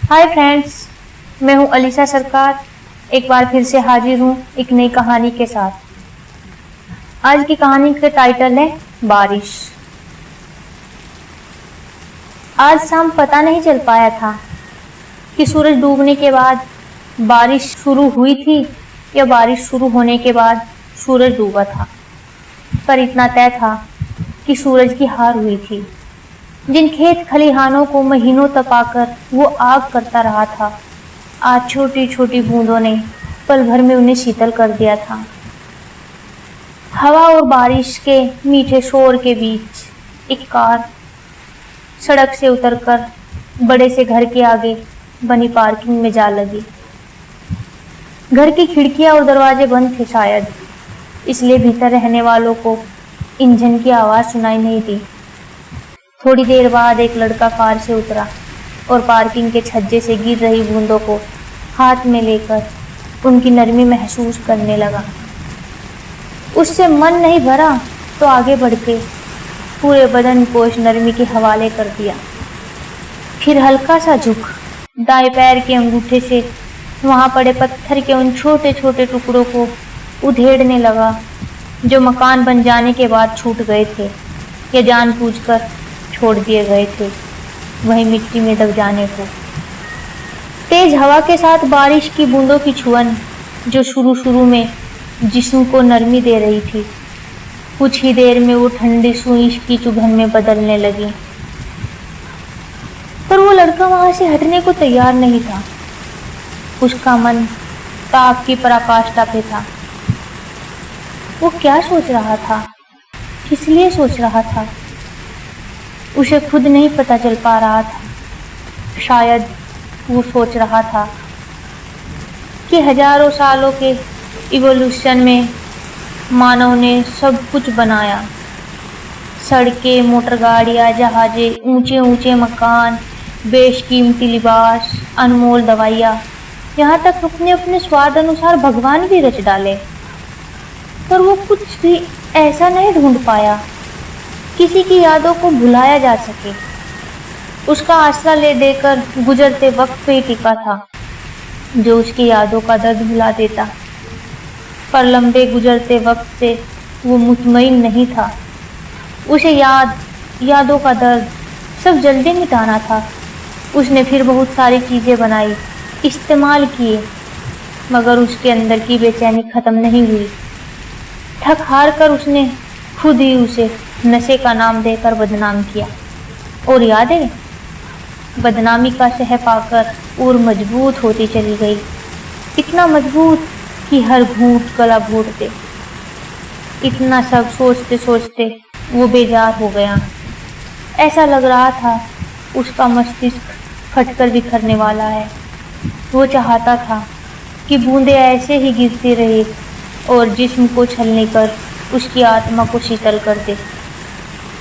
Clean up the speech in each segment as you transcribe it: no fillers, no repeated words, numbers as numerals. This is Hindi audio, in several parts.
हाय फ्रेंड्स, मैं हूं अलीसा सरकार। एक बार फिर से हाजिर हूं एक नई कहानी के साथ। आज की कहानी का टाइटल है बारिश। आज शाम पता नहीं चल पाया था कि सूरज डूबने के बाद बारिश शुरू हुई थी या बारिश शुरू होने के बाद सूरज डूबा था, पर इतना तय था कि सूरज की हार हुई थी। जिन खेत खलिहानों को महीनों तपाकर वो आग करता रहा था, आज छोटी छोटी बूंदों ने पल भर में उन्हें शीतल कर दिया था। हवा और बारिश के मीठे शोर के बीच एक कार सड़क से उतरकर बड़े से घर के आगे बनी पार्किंग में जा लगी। घर की खिड़कियां और दरवाजे बंद थे, शायद इसलिए भीतर रहने वालों को इंजन की आवाज सुनाई नहीं दी। थोड़ी देर बाद एक लड़का कार से उतरा और पार्किंग के छज्जे से गिर रही बूंदों को हाथ में लेकर उनकी नरमी महसूस करने लगा। उससे मन नहीं भरा तो आगे बढ़ के पूरे बदन को इस नरमी के हवाले कर दिया। फिर हल्का सा झुक दाएं पैर के अंगूठे से वहां पड़े पत्थर के उन छोटे छोटे टुकड़ों को उधेड़ने लगा जो मकान बन जाने के बाद छूट गए थे या जानबूझकर छोड़ दिए गए थे वही मिट्टी में दब जाने को। तेज हवा के साथ बारिश की बूंदों की छुअन जो शुरू में जिस्म को नरमी दे रही थी, कुछ ही देर में वो ठंडी सुई की चुभन में बदलने लगी। पर वो लड़का वहां से हटने को तैयार नहीं था। उसका मन ताप की पराकाष्ठा पे था। वो क्या सोच रहा था, किस लिए सोच रहा था, उसे खुद नहीं पता चल पा रहा था। शायद वो सोच रहा था कि हजारों सालों के इवोल्यूशन में मानव ने सब कुछ बनाया, सड़कें, मोटर गाड़ियाँ, जहाजें, ऊंचे ऊंचे मकान, बेशकीमती लिबास, अनमोल दवाइयाँ, यहाँ तक अपने अपने स्वाद अनुसार भगवान भी रच डाले। पर वो कुछ भी ऐसा नहीं ढूंढ पाया किसी की यादों को भुलाया जा सके। उसका आसरा ले देकर गुजरते वक्त पे ही टिका था जो उसकी यादों का दर्द भुला देता। पर लंबे गुजरते वक्त से वो मुतमईन नहीं था। उसे यादों का दर्द सब जल्दी मिटाना था। उसने फिर बहुत सारी चीजें बनाई, इस्तेमाल किए, मगर उसके अंदर की बेचैनी खत्म नहीं हुई। थक हार कर उसने खुद ही उसे नशे का नाम देकर बदनाम किया। और याद है, बदनामी का सह पाकर और मजबूत होती चली गई, इतना मजबूत कि हर घूंट गला घोट दे। इतना सब सोचते सोचते वो बेजार हो गया। ऐसा लग रहा था उसका मस्तिष्क फटकर बिखरने वाला है। वो चाहता था कि बूंदें ऐसे ही गिरती रहे और जिस्म को छलनी कर उसकी आत्मा को शीतल कर दे।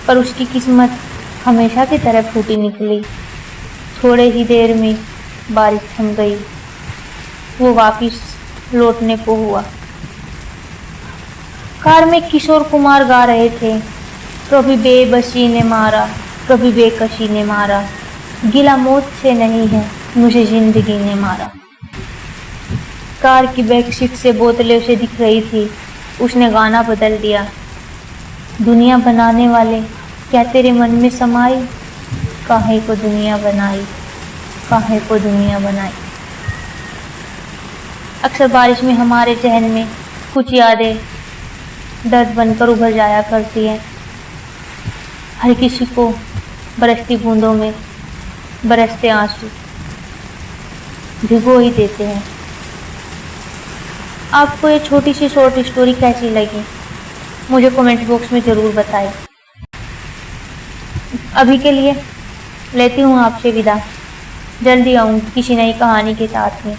पर उसकी किस्मत हमेशा की तरह फूटी निकली। थोड़े ही देर में बारिश थम गई। वो वापिस लौटने को हुआ। कार में किशोर कुमार गा रहे थे, कभी बेबसी ने मारा, कभी बेकसी ने मारा, गिला मौत से नहीं है, मुझे जिंदगी ने मारा। कार की बैक सीट से बोतलें उसे दिख रही थी। उसने गाना बदल दिया, दुनिया बनाने वाले क्या तेरे मन में समाई, काहे को दुनिया बनाई, काहे को दुनिया बनाई। अक्सर बारिश में हमारे जहन में कुछ यादें दर्द बनकर उभर जाया करती हैं। हर किसी को बरसती बूंदों में बरसते आंसू भिगो ही देते हैं। आपको ये छोटी सी शॉर्ट स्टोरी कैसी लगी मुझे कमेंट बॉक्स में ज़रूर बताएं। अभी के लिए लेती हूँ आपसे विदा। जल्दी आऊँगी किसी नई कहानी के साथ में।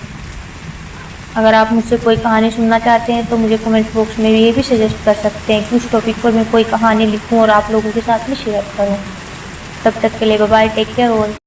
अगर आप मुझसे कोई कहानी सुनना चाहते हैं तो मुझे कमेंट बॉक्स में ये भी सजेस्ट कर सकते हैं कि उस टॉपिक पर मैं कोई कहानी लिखूँ और आप लोगों के साथ में शेयर करूँ। तब तक के लिए bye bye, take care all.